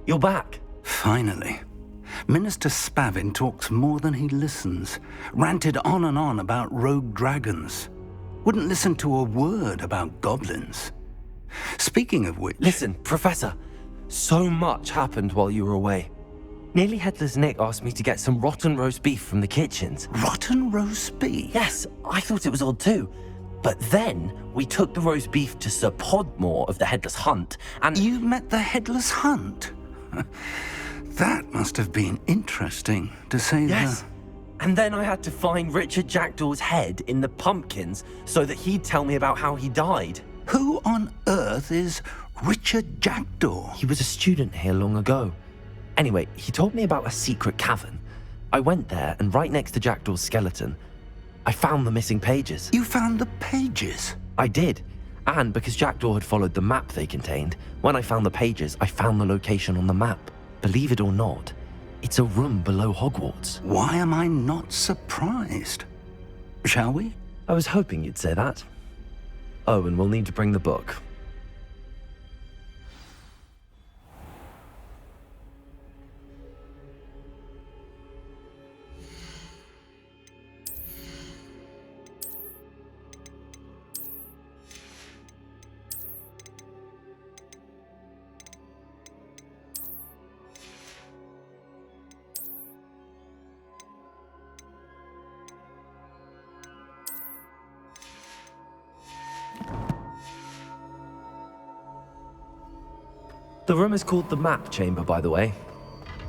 you're back. Finally. Minister Spavin talks more than he listens. Ranted on and on about rogue dragons. Wouldn't listen to a word about goblins. Speaking of which... Listen, Professor, so much happened while you were away. Nearly Headless Nick asked me to get some rotten roast beef from the kitchens. Rotten roast beef? Yes, I thought it was odd too. But then we took the roast beef to Sir Podmore of the Headless Hunt, and... You met the Headless Hunt? That must have been interesting, to say the... Yes. And then I had to find Richard Jackdaw's head in the pumpkins so that he'd tell me about how he died. Who on earth is Richard Jackdaw? He was a student here long ago. Anyway, he told me about a secret cavern. I went there, and right next to Jackdaw's skeleton, I found the missing pages. You found the pages? I did. And because Jackdaw had followed the map they contained, when I found the pages, I found the location on the map. Believe it or not, it's a room below Hogwarts. Why am I not surprised? Shall we? I was hoping you'd say that. Oh, and we'll need to bring the book. The room is called the Map Chamber, by the way.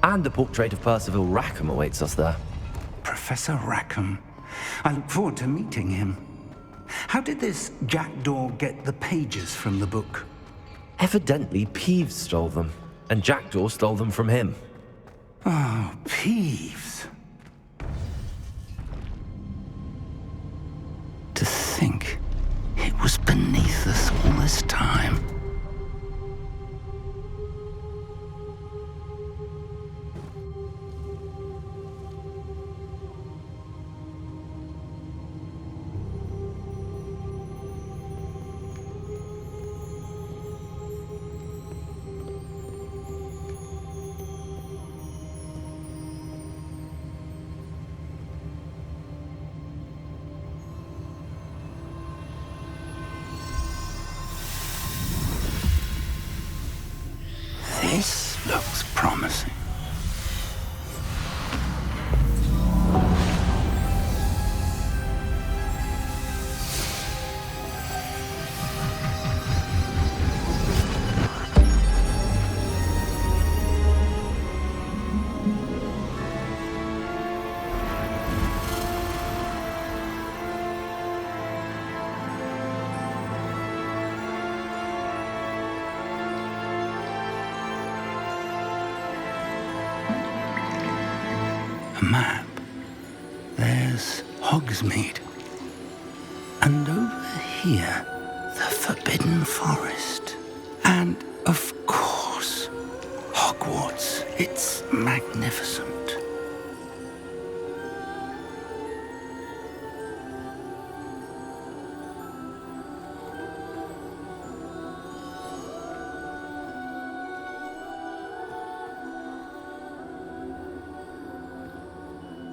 And the portrait of Percival Rackham awaits us there. Professor Rackham. I look forward to meeting him. How did this Jackdaw get the pages from the book? Evidently, Peeves stole them, and Jackdaw stole them from him. Oh, Peeves. To think it was beneath us all this time. This looks promising. A map. There's Hogsmeade. And over here, the Forbidden Forest. And, of course, Hogwarts. It's magnificent.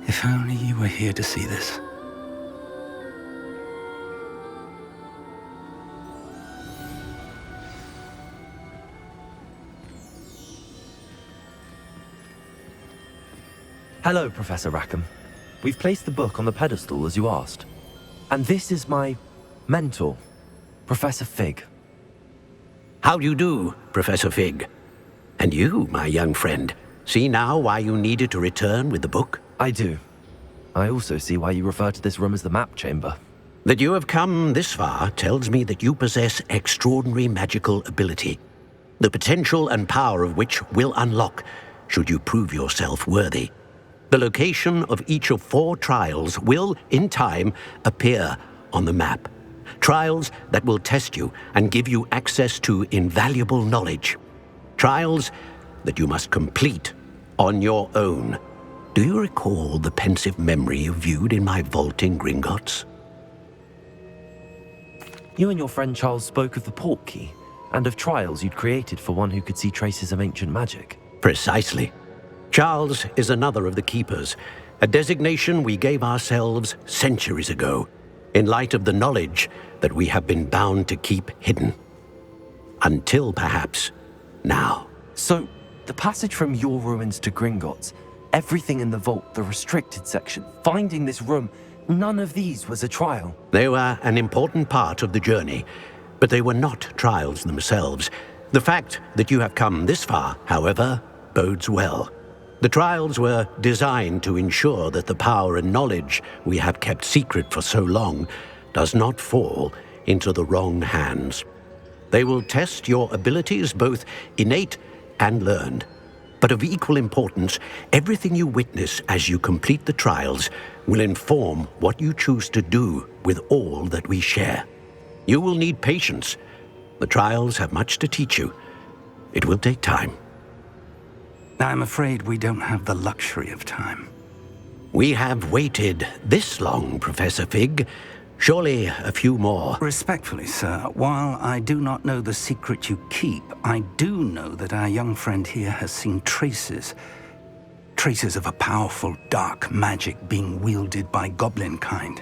If only you were here to see this. Hello, Professor Rackham. We've placed the book on the pedestal as you asked. And this is my mentor, Professor Fig. How do you do, Professor Fig? And you, my young friend, see now why you needed to return with the book? I do. I also see why you refer to this room as the Map Chamber. That you have come this far tells me that you possess extraordinary magical ability, the potential and power of which will unlock should you prove yourself worthy. The location of each of 4 trials will, in time, appear on the map. Trials that will test you and give you access to invaluable knowledge. Trials that you must complete on your own. Do you recall the pensive memory you viewed in my vault in Gringotts? You and your friend Charles spoke of the port key, and of trials you'd created for one who could see traces of ancient magic. Precisely. Charles is another of the keepers, a designation we gave ourselves centuries ago, in light of the knowledge that we have been bound to keep hidden. Until perhaps now. So, the passage from your ruins to Gringotts, everything in the vault, the restricted section, finding this room, none of these was a trial. They were an important part of the journey, but they were not trials themselves. The fact that you have come this far, however, bodes well. The trials were designed to ensure that the power and knowledge we have kept secret for so long does not fall into the wrong hands. They will test your abilities, both innate and learned. But of equal importance, everything you witness as you complete the trials will inform what you choose to do with all that we share. You will need patience. The trials have much to teach you. It will take time. I'm afraid we don't have the luxury of time. We have waited this long, Professor Fig. Surely a few more. Respectfully, sir, while I do not know the secret you keep, I do know that our young friend here has seen traces of a powerful dark magic being wielded by goblin kind.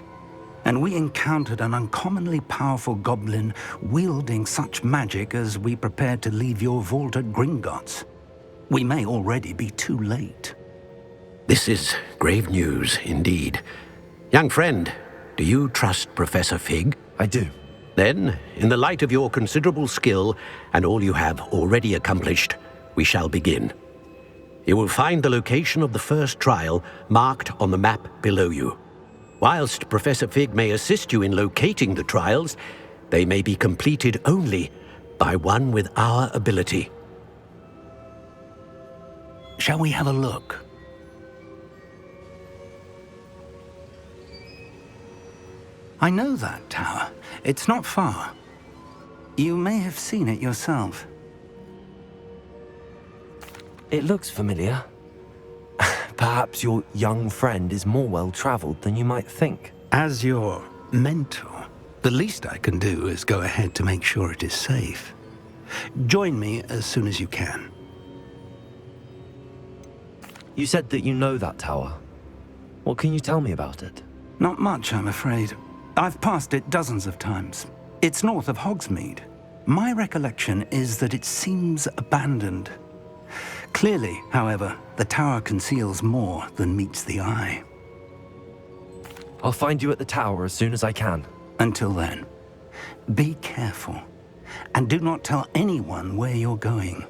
And we encountered an uncommonly powerful goblin wielding such magic as we prepared to leave your vault at Gringotts. We may already be too late. This is grave news indeed. Young friend, do you trust Professor Fig? I do. Then, in the light of your considerable skill and all you have already accomplished, we shall begin. You will find the location of the first trial marked on the map below you. Whilst Professor Fig may assist you in locating the trials, they may be completed only by one with our ability. Shall we have a look? I know that tower. It's not far. You may have seen it yourself. It looks familiar. Perhaps your young friend is more well-traveled than you might think. As your mentor, the least I can do is go ahead to make sure it is safe. Join me as soon as you can. You said that you know that tower. What can you tell me about it? Not much, I'm afraid. I've passed it dozens of times. It's north of Hogsmeade. My recollection is that it seems abandoned. Clearly, however, the tower conceals more than meets the eye. I'll find you at the tower as soon as I can. Until then, be careful, and do not tell anyone where you're going.